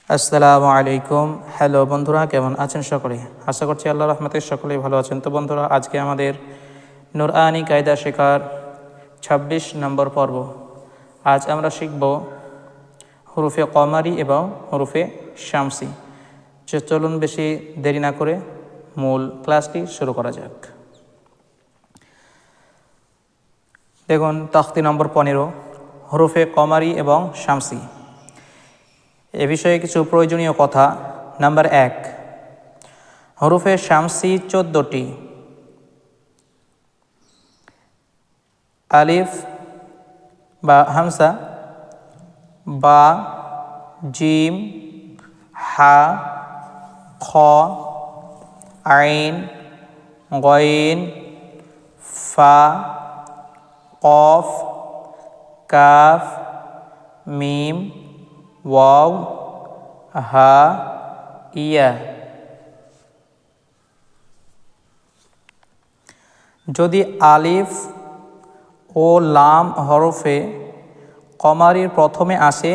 আসসালামু আলাইকুম। হ্যালো বন্ধুরা, কেমন আছেন সকলে? আশা করছি আল্লাহর রহমতে সকলেই ভালো আছেন। তো বন্ধুরা, আজকে আমাদের নুরআনি কায়দা শেখার ২৬ নম্বর পর্ব। আজ আমরা শিখব হরফে কমারি এবং হরফে শামসি। চলুন বেশি দেরি না করে মূল ক্লাসটি শুরু করা যাক। দেখুন তখতি নম্বর ১৫, হরফে কমারি এবং শামসি। এ বিষয়ে কিছু প্রয়োজনীয় কথা। নাম্বার ১, হরফে শামসি ১৪টি। আলিফ বা হামসা, বা, জিম, হা, খ, আইন, গইন, ফা, কফ, কাফ, মিম, ওয়াও, হা, ইয়া। যদি আলিফ ও লাম হরফে কমারির প্রথমে আসে,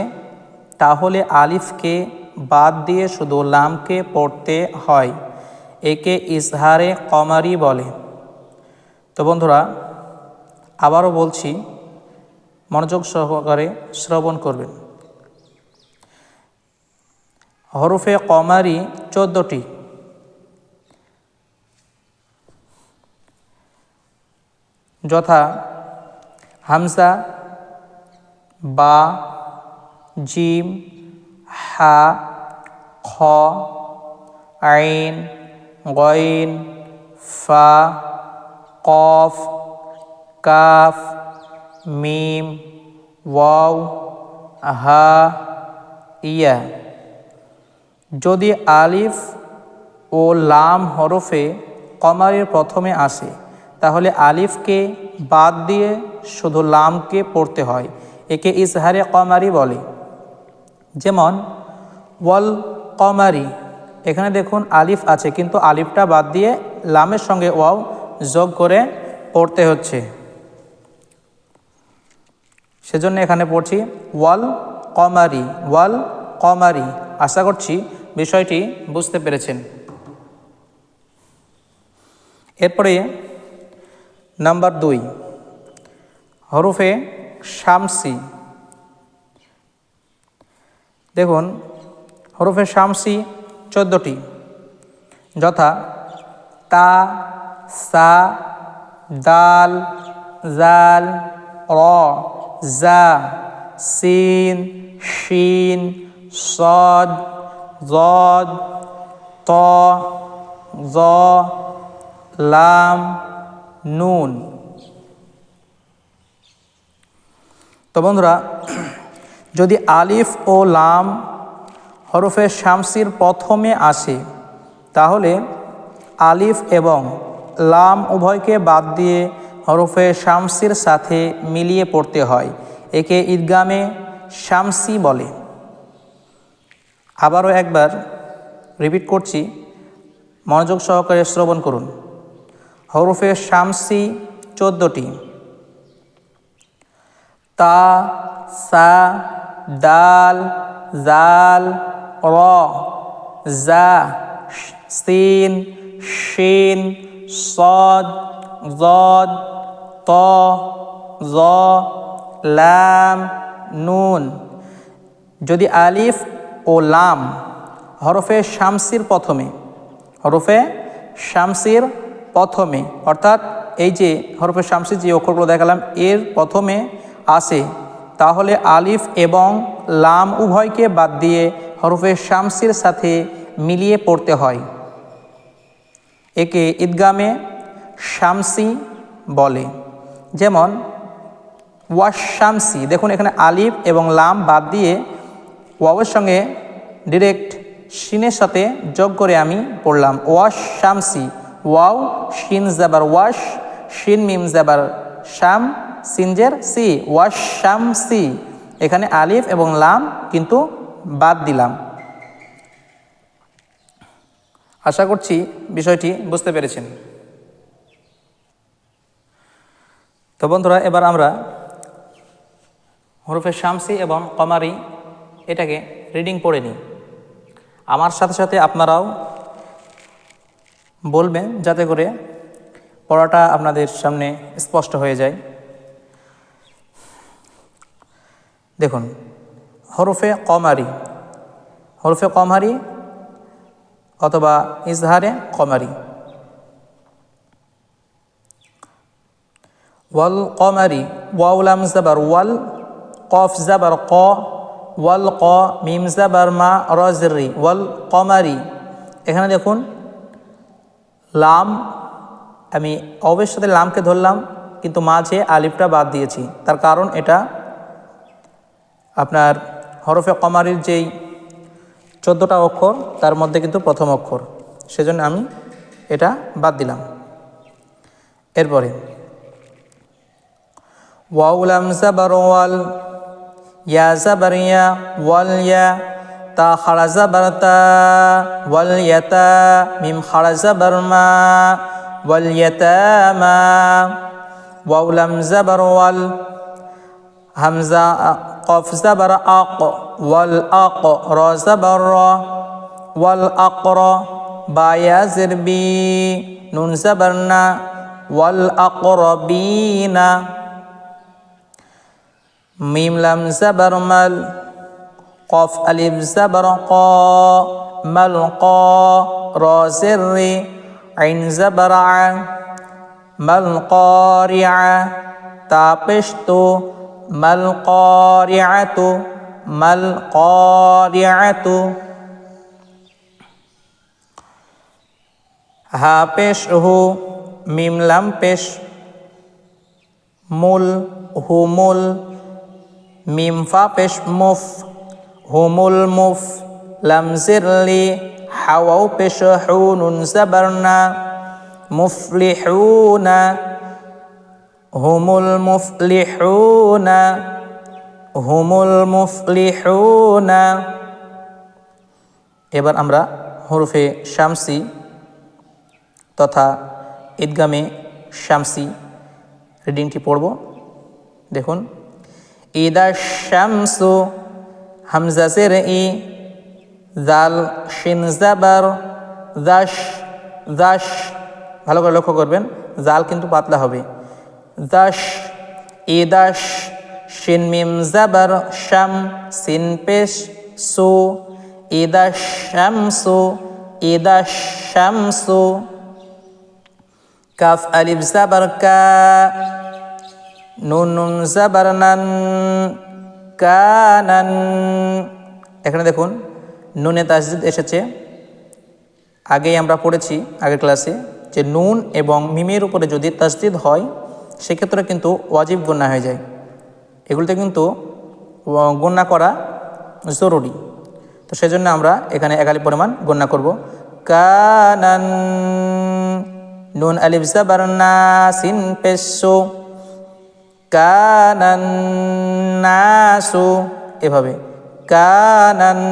তাহলে আলিফকে বাদ দিয়ে শুধু লামকে পড়তে হয়। একে ইজহারে কমারি বলে। তো বন্ধুরা, আবারও বলছি, মনোযোগ সহকারে শ্রবণ করবেন। হরফে কমারি ১৪টি। যথা হামজা, বা, জিম, হা, খ, আইন, গইন, ফা, কফ, কাফ, মিম, ওয়াও, হা, ইয়া। যদি আলিফ ও লাম হরফে কমারির প্রথমে আসে, তাহলে আলিফকে বাদ দিয়ে শুধু লামকে পড়তে হয়। একে ইজহারে কমারি বলে। যেমন ওয়াল কমারি, এখানে দেখুন আলিফ আছে, কিন্তু আলিফটা বাদ দিয়ে লামের সঙ্গে ওয়াও যোগ করে পড়তে হচ্ছে। সেজন্য এখানে পড়ছি ওয়াল কমারি, ওয়াল কমারি। আশা করছি বিষয়টি বুঝতে পেরেছেন। এরপরে নাম্বার ২, হরফে শামসি। দেখুন হরফে শামসি ১৪টি। যথা তা, সা, দাল, জাল, র, জা, সিন, শিন, সদ, জদ, ত, জ, লাম, নুন। তো বন্ধুরা, যদি আলিফ ও লাম হরফে শামসির প্রথমে আসে, তাহলে আলিফ এবং লাম উভয়কে বাদ দিয়ে হরফে শামসির সাথে মিলিয়ে পড়তে হয়। একে ঈদগামে শামসি বলে। আবারও একবার রিপিট করছি, মনোযোগ সহকারে শ্রবণ করুন। হরফে শামসি ১৪টি। তা, সা, দাল, জাল, র, জা, সিন, শিন, সদ, জদ, ত, জ, লাম, নুন। যদি আলিফ ও লাম হরফে শামসির প্রথমে অর্থাৎ এই যে হরফে শামসির যে অক্ষরগুলো দেখালাম এর প্রথমে আসে, তাহলে আলিফ এবং লাম উভয়কে বাদ দিয়ে হরফে শামসির সাথে মিলিয়ে পড়তে হয়। একে ঈদগামে শামসি বলে। যেমন ওয়াশ-শামসি, দেখুন এখানে আলিফ এবং লাম বাদ দিয়ে ওয়াওয়ের সঙ্গে ডিরেক্ট শিনের সাথে যোগ করে আমি পড়লাম ওয়াশ-শামসি। ওয়াও, শিন জাবার ওয়াশ, শিন মিম জাবার শাম, সিনজের সি, ওয়াশ-শামসি। এখানে আলিফ এবং লাম কিন্তু বাদ দিলাম। আশা করছি বিষয়টি বুঝতে পেরেছেন। তো বন্ধুরা, এবার আমরা হরফে শামসি এবং কমারি এটাকে রিডিং পড়ে নিই। আমার সাথে সাথে আপনারাও বলবেন যাতে করে পড়াটা আপনাদের সামনে স্পষ্ট হয়ে যায়। দেখুন, হরফে কমারি অথবা ইজহারে কমারি। ওয়াল কমারি, ওয়াও লাম জাবার ওয়াল, কফ জাবার ক, ওয়াল ক, মিম জাবার মা, র জের রি, ওয়াল কমারি। এখানে দেখুন লাম, আমি অবের সাথে লামকে ধরলাম কিন্তু মাঝে আলিফটা বাদ দিয়েছি। তার কারণ এটা আপনার হরফে কমারির যেই 14টা অক্ষর তার মধ্যে কিন্তু প্রথম অক্ষর, সেজন্য আমি এটা বাদ দিলাম। এরপরে ওয়াও লাম জাবার ওয়াল, ইয়া জাবার ইয়া, ওয়াল ইয়া, তা খাড়া জাবার তা, ওয়াল ইয়াতা, মিম খাড়া জাবার মা, ওয়াল ইয়াতামা। ওয়াও লাম জাবার ওয়াল, হামজা কফ জাবার আক, ওয়াল আক, র জাবার র, ওয়াল আকর, বা ইয়া জের বি, নুন জাবার না, ওয়াল আকরবিনা। মিম লাম জাবার মাল, কফ আলিফ জাবার ক, মাল ক, র জের রি, আইন জাবার আ, মাল কারিআ, তা পেশ তু, মাল কারিআতু, মাল কারিআতু। হা পেশ হু, মিম লাম পেশ মুল, হুমুল, মিম ফা পেশ মুফ, হুমুল মুফ, লাম জিরলি, হাওয়াও পেশ হু, নুন জাবারনা, মুফলিহুনা, হুমুল মুফলিহুনা, হুমুল মুফলিহুনা। এবার আমরা হরফে শামসি তথা ঈদগামে শামসি রিডিংটি পড়ব। দেখুন, ইদা শামসু, হামজা জের ই, জাল শিন জাবার দাশ, দাশ, ভালো করে লক্ষ্য করবেন জাল কিন্তু পাতলা হবে। দাশ, ইদাশ, শিন মিম জাবার শাম, সিন পেশ সু, ইদা শামসু, ইদা শামসু। কাফ আলিফ জাবার কা, নুন নুন জাবার নান, কানান। এখানে দেখুন নুনে তাসদিদ এসেছে। আগেই আমরা পড়েছি আগের ক্লাসে যে নুন এবং মিমের উপরে যদি তাসদিদ হয় সেক্ষেত্রে কিন্তু ওয়াজিব গুন্না হয়ে যায়। এগুলোতে কিন্তু গণ্যা করা জরুরি। তো সেজন্য আমরা এখানে একালি পরিমাণ গণ্যা করব। কানান, নুন আলিফ জাবার না, সিন পেশো, কানান নাসু, এভাবে কানান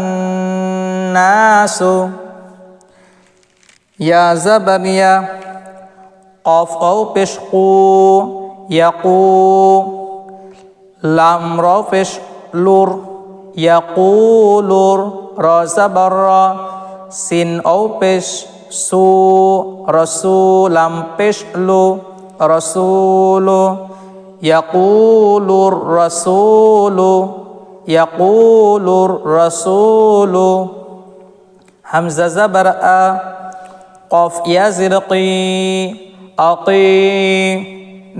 নাসু। ইয়া জাবার ইয়া, কফ ও পেশ কু, ইয়াকু, লাম র পেশ লুর, ইয়াকুলুর, র জাবার র, সিন ও পেশ সু, রসুলাম পেশ লু, রসুলু, ইয়াকুলুর রসুলু, ইয়াকুলুর রসুলু। হামজা জাবার আ, কফ ইয়া জির কি, আকি,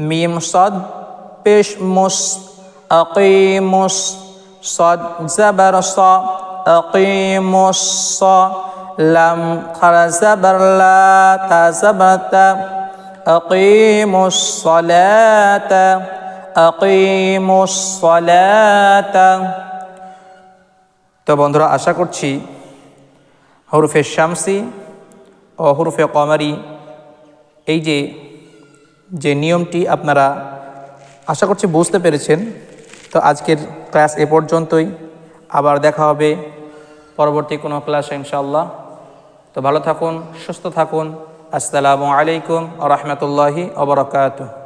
মিম সাদ পেশ মুস, আকিমুস, সাদ জাবার সা, আকিমুস সা, লাম খারা জাবার লা, তা জাবার তা, আকিমুস সালাতা, আকিমুস সালাতা। তো বন্ধুরা, আশা করছি হরফে শামসি ও হরফে কমারি এই যে নিয়মটি আপনারা আশা করছি বুঝতে পেরেছেন। তো আজকের ক্লাস এ পর্যন্তই, আবার দেখা হবে পরবর্তী কোনো ক্লাসে ইনশাআল্লাহ। তো ভালো থাকুন, সুস্থ থাকুন। আসসালামু আলাইকুম ওয়া রাহমাতুল্লাহি ওয়া বারাকাতুহু।